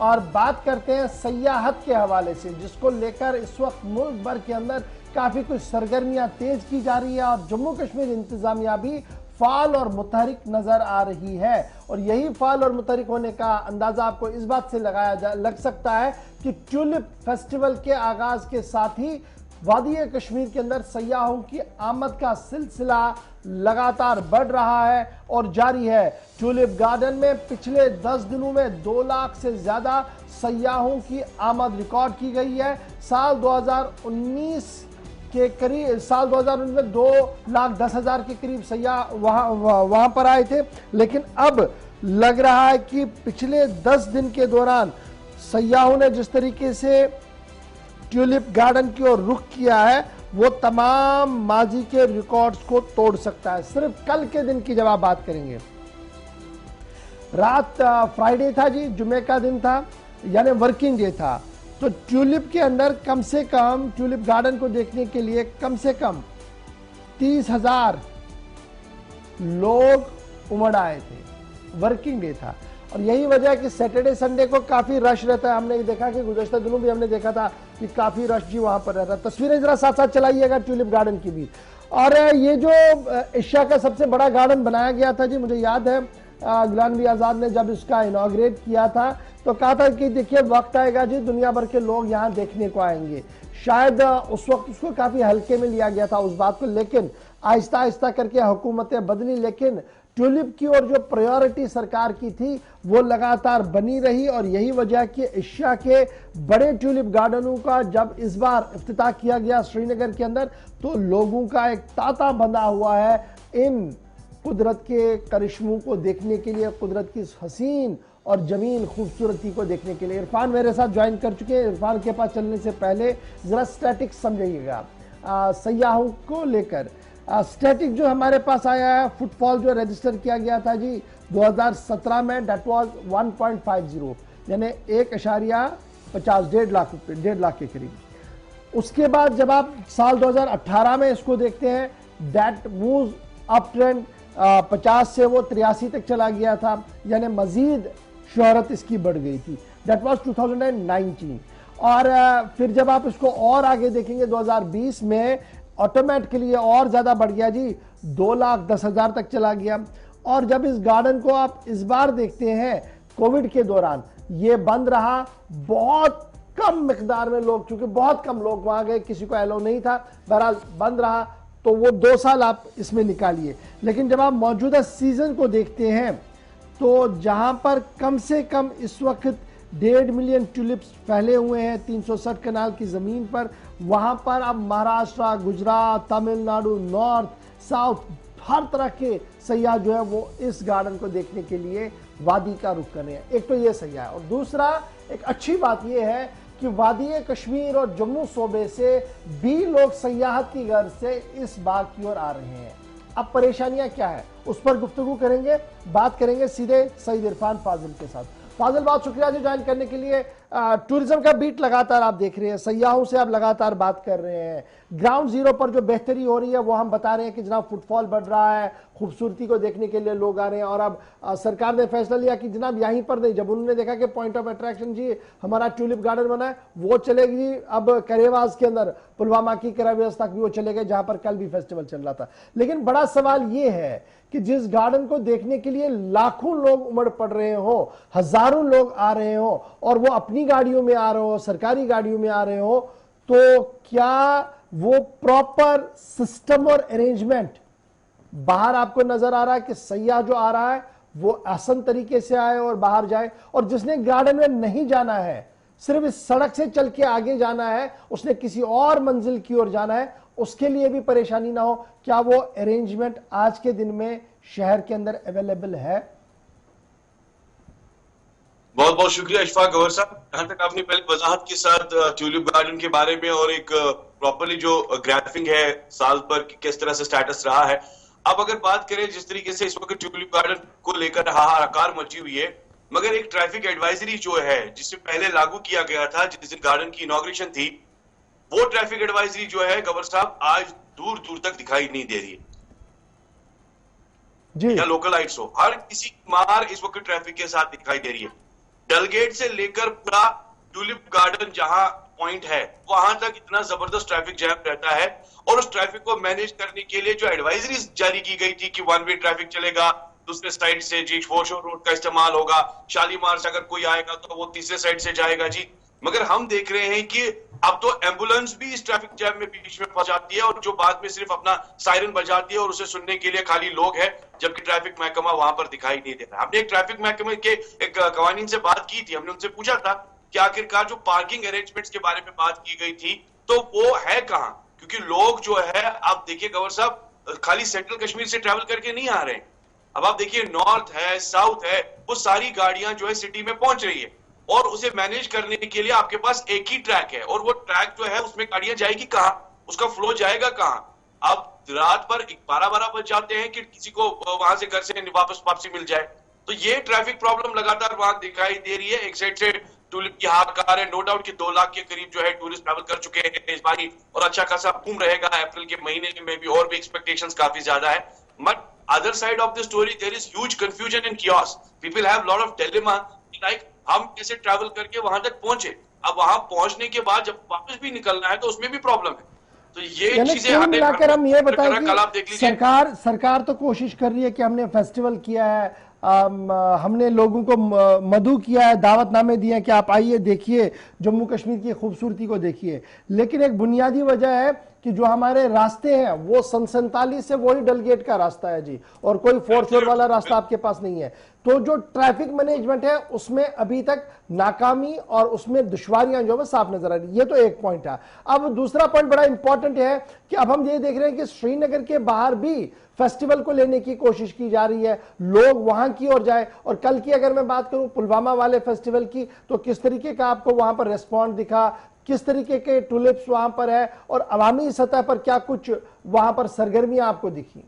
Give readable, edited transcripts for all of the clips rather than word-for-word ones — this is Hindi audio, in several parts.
और बात करते हैं सयाहत के हवाले से, जिसको लेकर इस वक्त मुल्क भर के अंदर काफी कुछ सरगर्मियां तेज की जा रही है और जम्मू कश्मीर इंतजामिया भी फाल और मुतहरिक नजर आ रही है। और यही फाल और मुतहरिक होने का अंदाजा आपको इस बात से लग सकता है कि ट्यूलिप फेस्टिवल के आगाज के साथ ही वादी कश्मीर के अंदर सयाहों की आमद का सिलसिला लगातार बढ़ रहा है और जारी है। ट्यूलिप गार्डन में पिछले 10 दिनों में 2 लाख से ज्यादा सयाहों की आमद रिकॉर्ड की गई है। साल 2019 में 2,10,000 के करीब सयाह वहां पर आए थे, लेकिन अब लग रहा है कि पिछले 10 दिन के दौरान सयाहों ने जिस तरीके से ट्यूलिप गार्डन की ओर रुख किया है वो तमाम माजी के रिकॉर्ड्स को तोड़ सकता है। सिर्फ कल के दिन की जब आप बात करेंगे, रात फ्राइडे था जी, जुमे का दिन था, यानी वर्किंग डे था, तो ट्यूलिप के अंदर कम से कम ट्यूलिप गार्डन को देखने के लिए कम से कम 30,000 लोग उमड़ आए थे। वर्किंग डे था और यही वजह है कि सैटरडे संडे को काफी रश रहता है। हमने देखा कि गुज़श्ता दिनों भी हमने देखा था कि काफी रश जी वहां पर रहता है। तस्वीरें जरा साथ साथ चलाइएगा ट्यूलिप गार्डन की भी। और ये जो एशिया का सबसे बड़ा गार्डन बनाया गया था जी, मुझे याद है गुलाम नबी आजाद ने जब इसका इनॉग्रेट किया था तो कहा था कि देखिए वक्त आएगा जी दुनिया भर के लोग यहाँ देखने को आएंगे। शायद उस वक्त उसको काफी हल्के में लिया गया था उस बात को, लेकिन आहिस्ता आहिस्ता करके हुकूमतें बदली, लेकिन ट्यूलिप की ओर जो प्रायोरिटी सरकार की थी वो लगातार बनी रही। और यही वजह कि एशिया के बड़े ट्यूलिप गार्डनों का जब इस बार इफ्तिताह किया गया श्रीनगर के अंदर, तो लोगों का एक तांता बंधा हुआ है इन कुदरत के करिश्मों को देखने के लिए, कुदरत की हसीन और जमीन खूबसूरती को देखने के लिए। इरफान मेरे साथ ज्वाइन कर चुके हैं। इरफान के पास चलने से पहले जरा स्टैटिक्स समझिएगा सयाहों को लेकर। स्टैटिक जो हमारे पास आया है, फुटफॉल जो रजिस्टर किया गया था जी 2017 में, डेट वाज 1.50, यानी 1.50, 1.5 लाख के करीब। उसके बाद जब आप साल 2018 में इसको देखते हैं, दैट मूव्स अप ट्रेंड, 50 से वो 83 तक चला गया था, यानी मजीद शोहरत इसकी बढ़ गई थी। That was 2019। और फिर जब आप इसको और आगे देखेंगे 2020 में ऑटोमेटिकली और ज्यादा बढ़ गया जी, 2,10,000 तक चला गया। और जब इस गार्डन को आप इस बार देखते हैं, कोविड के दौरान ये बंद रहा, बहुत कम मिकदार में लोग, क्योंकि बहुत कम लोग वहां गए, किसी को अलाउ नहीं था, बहरहाल बंद रहा, तो वो 2 साल आप इसमें निकालिए। लेकिन जब आप मौजूदा सीजन को देखते हैं तो जहां पर कम से कम इस वक्त 1.5 मिलियन ट्यूलिप्स फैले हुए हैं 360 कनाल की जमीन पर, वहां पर अब महाराष्ट्र, गुजरात, तमिलनाडु, नॉर्थ, साउथ, हर तरह के सयाह जो है वो इस गार्डन को देखने के लिए वादी का रुख कर रहे हैं। एक तो ये सयाह है, और दूसरा एक अच्छी बात यह है कि वादी कश्मीर और जम्मू सूबे से भी लोग सयाहत की गर्ज से इस बाग की ओर आ रहे हैं। अब परेशानियां क्या है उस पर गुफ्तगू करेंगे, बात करेंगे सीधे सईद इरफान फाजिल के साथ। फाजिल, बहुत शुक्रिया जी ज्वाइन करने के लिए। टूरिज्म का बीट लगातार आप देख रहे हैं, सयाहों से आप लगातार बात कर रहे हैं, ग्राउंड जीरो पर जो बेहतरी हो रही है वो हम बता रहे हैं कि जनाब फुटफॉल बढ़ रहा है, खूबसूरती को देखने के लिए लोग आ रहे हैं। और अब सरकार ने फैसला लिया कि जनाब यहीं पर नहीं, जब उन्होंने देखा कि पॉइंट ऑफ अट्रैक्शन जी हमारा ट्यूलिप गार्डन बना है, वो चलेगी जी अब करेवास के अंदर, पुलवामा की करेवास तक भी वो चले गए, जहां पर कल भी फेस्टिवल चल रहा था। लेकिन बड़ा सवाल ये है कि जिस गार्डन को देखने के लिए लाखों लोग उमड़ पड़ रहे हो, हजारों लोग आ रहे हो, और वो अपनी गाड़ियों में आ रहे हो, सरकारी गाड़ियों में आ रहे हो, तो क्या वो प्रॉपर सिस्टम और अरेंजमेंट बाहर आपको नजर आ रहा है कि सयाह जो आ रहा है वो आसान तरीके से आए और बाहर जाए? और जिसने गार्डन में नहीं जाना है, सिर्फ इस सड़क से चल के आगे जाना है, उसने किसी और मंजिल की ओर जाना है, उसके लिए भी परेशानी ना हो, क्या वो अरेंजमेंट आज के दिन में शहर के अंदर अवेलेबल है? बहुत बहुत शुक्रिया इशफाक गवर साहब। जहां तक आपने पहले वजाहत के साथ ट्यूलिप गार्डन के बारे में और एक प्रॉपरली जो ग्राफिंग है साल पर किस तरह से स्टेटस रहा है, अब अगर बात करें जिस तरीके से इस वक्त ट्यूलिप गार्डन को लेकर हाहाकार मची हुई है, मगर एक ट्रैफिक एडवाइजरी जो है जिससे पहले लागू किया गया था जिस दिन गार्डन की इनॉग्रेशन थी, वो ट्रैफिक एडवाइजरी जो है गवर साहब आज दूर दूर तक दिखाई नहीं दे रही है जी। या लोकल लाइट्स हो, हर किसी की मार इस वक्त ट्रैफिक के साथ दिखाई दे रही है। डलगेट से लेकर पूरा ट्यूलिप गार्डन जहां पॉइंट है वहां तक इतना जबरदस्त ट्रैफिक जैम रहता है, और उस ट्रैफिक को मैनेज करने के लिए जो एडवाइजरी जारी की गई थी कि वन वे ट्रैफिक चलेगा, दूसरे साइड से जी फोरशोर रोड का इस्तेमाल होगा, शालीमार से अगर कोई आएगा तो वो तीसरे साइड से जाएगा जी। मगर हम देख रहे हैं कि अब तो एम्बुलेंस भी इस ट्रैफिक जैम में बीच में फंस जाती है, और जो बाद में सिर्फ अपना सायरन बजाती है और उसे सुनने के लिए खाली लोग हैं, जबकि ट्रैफिक महकमा वहां पर दिखाई नहीं दे रहा। हमने एक ट्रैफिक महकमे के एक कवानीन से बात की थी, हमने उनसे पूछा था कि आखिरकार जो पार्किंग अरेंजमेंट्स के बारे में बात की गई थी तो वो है कहां, क्योंकि लोग जो है, आप देखिए गवर साहब, खाली सेंट्रल कश्मीर से ट्रैवल करके नहीं आ रहे हैं। अब आप देखिए नॉर्थ है, साउथ है, वो सारी गाड़ियां जो है सिटी में पहुंच रही है, और उसे मैनेज करने के लिए आपके पास एक ही ट्रैक है, और वो ट्रैक जो है उसमें गाड़ियां जाएगी कहां, उसका फ्लो जाएगा कहां। अब रात पर 12-12 बज जाते हैं कि किसी को वहां से घर से वापसी मिल जाए। तो ये ट्रैफिक प्रॉब्लम लगातार वहां दिखाई दे रही है। एक साइड से टूलिप की हाहाकार है, नो डाउट कि 2 लाख के करीब जो है टूरिस्ट ट्रैवल कर चुके हैं इस बारी, और अच्छा खासा बूम रहेगा अप्रैल के महीने में भी, और भी एक्सपेक्टेशंस काफी ज्यादा है। But other side of the story there is huge confusion and chaos, people have lot of dilemma, like हम कैसे ट्रैवल करके वहां तक पहुंचे। अब वहां पहुंचने के बाद जब वापस भी निकलना है तो उसमें भी प्रॉब्लम है। तो ये चीजें कुल मिलाकर हम ये बताएं कल आप देख कि लीजिए, सरकार तो कोशिश कर रही है कि हमने फेस्टिवल किया है, हमने लोगों को मधु किया है, दावतनामे दिए हैं कि आप आइए देखिए जम्मू कश्मीर की खूबसूरती को देखिए, लेकिन एक बुनियादी वजह है कि जो हमारे रास्ते हैं वो सन 47 से वही डलगेट का रास्ता है जी, और कोई फोरशोर वाला रास्ता आपके पास नहीं है। तो जो ट्रैफिक मैनेजमेंट है उसमें अभी तक नाकामी और उसमें दुश्वारियां जो है साफ नजर आ रही। ये तो एक पॉइंट है। अब दूसरा पॉइंट बड़ा इंपॉर्टेंट है कि अब हम ये देख रहे हैं कि श्रीनगर के बाहर भी फेस्टिवल को लेने की कोशिश की जा रही है, लोग वहां की ओर जाए। और कल की अगर मैं बात करूं पुलवामा वाले फेस्टिवल की, तो किस तरीके का आपको वहां पर रेस्पॉन्ड दिखा, किस तरीके के टुलिप्स वहां पर है, और अवामी सतह पर क्या कुछ वहां पर सरगर्मियां आपको दिखी?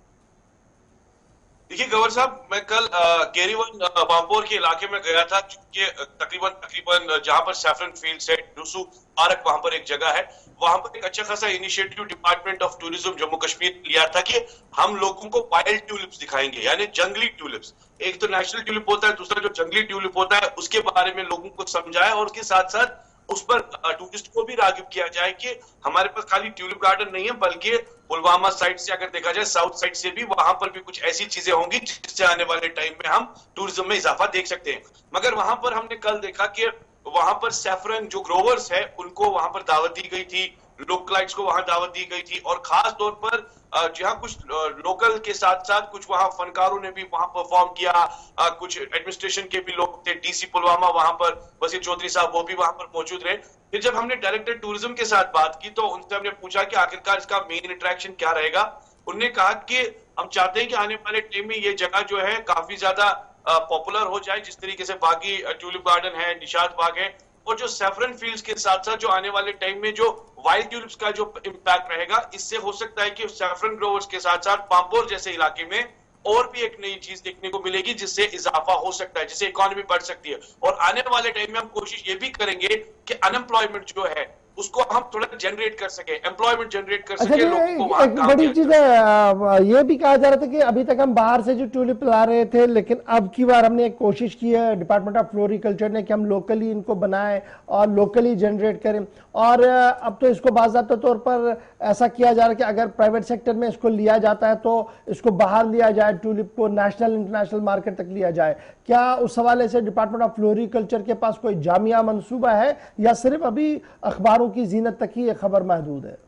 देखिए गवर साहब, मैं कल केरीवन पामपोर के इलाके में गया था, कि तकरीबन जहां पर सैफरन फील्ड्स है, डूसू पार्क, वहां पर एक जगह है, वहां पर एक अच्छा खासा initiative department of tourism Jammu Kashmir लिया था कि हम लोगों को वाइल्ड ट्यूलिप्स दिखाएंगे, यानी जंगली ट्यूलिप्स। एक तो नेशनल ट्यूलिप होता है, दूसरा जो जंगली ट्यूलिप होता है उसके बारे में लोगों को समझाया, और उसके साथ साथ उस पर टूरिस्ट को भी रागिब किया जाए कि हमारे पास खाली ट्यूलिप गार्डन नहीं है, बल्कि पुलवामा साइड से अगर देखा जाए, साउथ साइड से भी वहां पर भी कुछ ऐसी चीजें होंगी जिससे आने वाले टाइम में हम टूरिज्म में इजाफा देख सकते हैं। मगर वहां पर हमने कल देखा कि वहां पर सैफरन जो ग्रोवर्स है उनको वहां पर दावत दी गई थी, लोकलाइट्स को वहां दावत दी गई थी, और खास तौर पर जहां कुछ लोकल के साथ साथ कुछ वहां फनकारों ने भी वहां परफॉर्म किया, कुछ एडमिनिस्ट्रेशन के भी लोग थे, डीसी पुलवामा वहां पर वसीर चौधरी साहब वो भी वहां पर मौजूद रहे। फिर जब हमने डायरेक्टर टूरिज्म के साथ बात की तो उनसे हमने पूछा कि आखिरकार इसका मेन अट्रैक्शन क्या रहेगा। उन्होंने कहा कि हम चाहते हैं कि आने वाले टाइम में ये जगह जो है काफी ज्यादा पॉपुलर हो जाए, जिस तरीके से बाकी ट्यूलिप गार्डन है, निशात बाग है, और जो सैफरन फील्ड्स के साथ साथ जो आने वाले टाइम में जो वाइल्ड ट्यूलिप्स का जो इम्पैक्ट रहेगा, इससे हो सकता है कि सैफरन ग्रोवर्स के साथ साथ पामपोर जैसे इलाके में और भी एक नई चीज देखने को मिलेगी, जिससे इजाफा हो सकता है, जिससे इकोनॉमी बढ़ सकती है। और आने वाले टाइम में हम कोशिश ये भी करेंगे कि अनएम्प्लॉयमेंट जो है उसको हम थोड़ा जनरेट कर सके, एम्प्लॉयमेंट जनरेट कर सके, लोगों को वहां काम बड़ी चीज है। ये भी कहा जा रहा था कि अभी तक हम बाहर से जो ट्यूलिप ला रहे थे, लेकिन अब की बार हमने एक कोशिश की है डिपार्टमेंट ऑफ फ्लोरिकल्चर ने कि हम लोकली इनको बनाएं और लोकली जनरेट करें। और अब तो इसको बाज़ाब्ता तौर पर ऐसा किया जा रहा है कि अगर प्राइवेट सेक्टर में इसको लिया जाता है तो इसको बाहर लिया जाए, ट्यूलिप को नेशनल इंटरनेशनल मार्केट तक लिया जाए। क्या उस हवाले से डिपार्टमेंट ऑफ फ्लोरिकल्चर के पास कोई जामिया मंसूबा है, या सिर्फ अभी अखबारों की जीनत तक ही ये खबर महदूद है?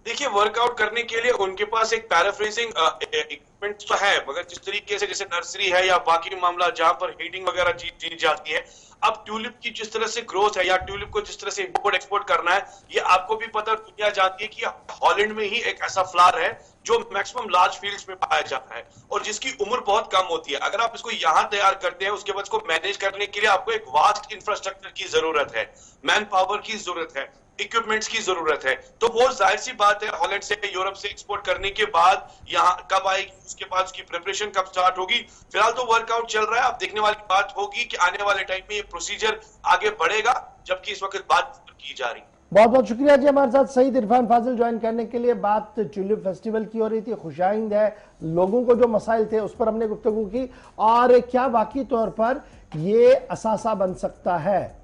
देखिए, वर्कआउट करने के लिए उनके पास एक पैराफ्रेजिंग इक्विपमेंट तो है, मगर जिस तरीके से जैसे नर्सरी है या बाकी मामला जहां पर हीटिंग वगैरह दी जाती है, अब ट्यूलिप की जिस तरह से ग्रोथ है या ट्यूलिप को जिस तरह से इंपोर्ट एक्सपोर्ट करना है, ये आपको भी पता दुनिया जानती है कि हॉलैंड में ही एक ऐसा फ्लावर है जो मैक्सिमम लार्ज फील्ड्स में पाया जाता है और जिसकी उम्र बहुत कम होती है। अगर आप इसको यहां तैयार करते हैं, उसके बाद इसको मैनेज करने के लिए आपको एक वास्ट इंफ्रास्ट्रक्चर की जरूरत है, मैन पावर की जरूरत है, इक्विपमेंट्स की जरूरत है। तो वो जाहिर सी बात है, हॉलैंड से यूरोप से एक्सपोर्ट करने के बाद यहाँ कब आएगी, उसके बाद उसकी प्रिपरेशन कब स्टार्ट होगी, फिलहाल तो वर्कआउट चल रहा है। अब देखने वाली बात होगी कि आने वाले टाइम में ये प्रोसीजर आगे बढ़ेगा, जबकि इस वक्त बात की जा रही है। बहुत बहुत शुक्रिया जी, हमारे साथ सईद इरफान फाजिल ज्वाइन करने के लिए। बात ट्यूलिप फेस्टिवल की हो रही थी, खुशाइंद है, लोगों को जो मसाइल थे उस पर हमने गुफ्तगू की, और क्या वाकई तौर पर ये असासा बन सकता है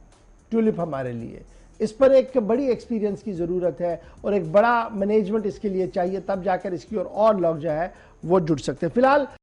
ट्यूलिप हमारे लिए। इस पर एक बड़ी एक्सपीरियंस की ज़रूरत है और एक बड़ा मैनेजमेंट इसके लिए चाहिए, तब जाकर इसकी और लोग जो है वो जुड़ सकते हैं। फिलहाल